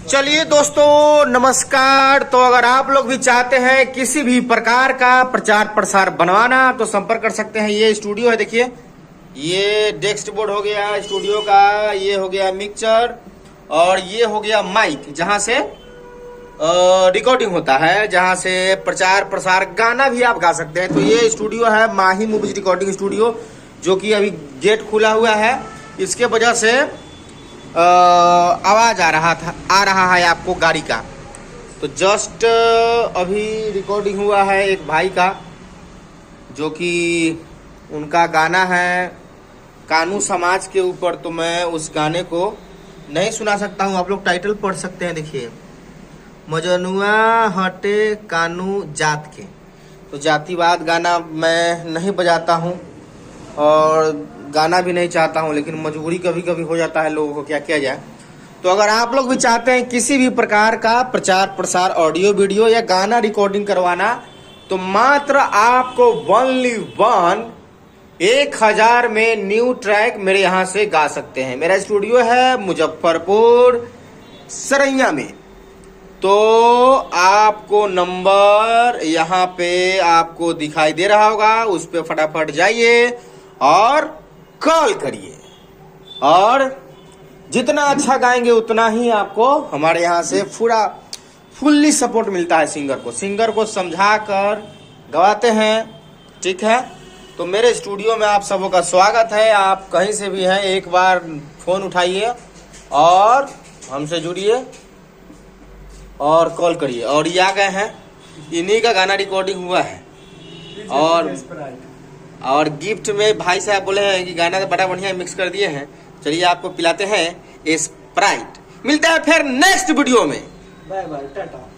चलिए दोस्तों नमस्कार। तो अगर आप लोग भी चाहते हैं किसी भी प्रकार का प्रचार प्रसार बनवाना तो संपर्क कर सकते हैं। ये स्टूडियो है, देखिए ये डेस्क बोर्ड हो गया स्टूडियो का, ये हो गया मिक्सर और ये हो गया माइक जहां से रिकॉर्डिंग होता है, जहां से प्रचार प्रसार गाना भी आप गा सकते हैं। तो ये स्टूडियो है माही मूवीज रिकॉर्डिंग स्टूडियो, जो कि अभी गेट खुला हुआ है, इसके वजह से आवाज आ रहा है आपको गाड़ी का। तो जस्ट अभी रिकॉर्डिंग हुआ है एक भाई का, जो कि उनका गाना है कानू समाज के ऊपर। तो मैं उस गाने को नहीं सुना सकता हूँ, आप लोग टाइटल पढ़ सकते हैं। देखिए, मजनुआ हटे कानू जात के। तो जातिवाद गाना मैं नहीं बजाता हूँ और गाना भी नहीं चाहता हूँ, लेकिन मजबूरी कभी कभी हो जाता है लोगों को, क्या किया जाए। तो अगर आप लोग भी चाहते हैं किसी भी प्रकार का प्रचार प्रसार ऑडियो वीडियो या गाना रिकॉर्डिंग करवाना, तो मात्र आपको ओनली 1000 में न्यू ट्रैक मेरे यहाँ से गा सकते हैं। मेरा स्टूडियो है मुजफ्फरपुर सरैया में। तो आपको नंबर यहाँ पे आपको दिखाई दे रहा होगा, उस पे फटाफट जाइए और कॉल करिए। और जितना अच्छा गाएंगे उतना ही आपको हमारे यहाँ से पूरा फुल्ली सपोर्ट मिलता है। सिंगर को समझा कर गवाते हैं, ठीक है। तो मेरे स्टूडियो में आप सबों का स्वागत है। आप कहीं से भी हैं, एक बार फोन उठाइए और हमसे जुड़िए और कॉल करिए। और ये आ गए हैं, इन्हीं का गाना रिकॉर्डिंग हुआ है। और गिफ्ट में भाई साहब बोले हैं कि गाना तो बड़ा बढ़िया मिक्स कर दिए हैं। चलिए आपको पिलाते हैं स्प्राइट। मिलता है फिर नेक्स्ट वीडियो में। Bye bye, Tata.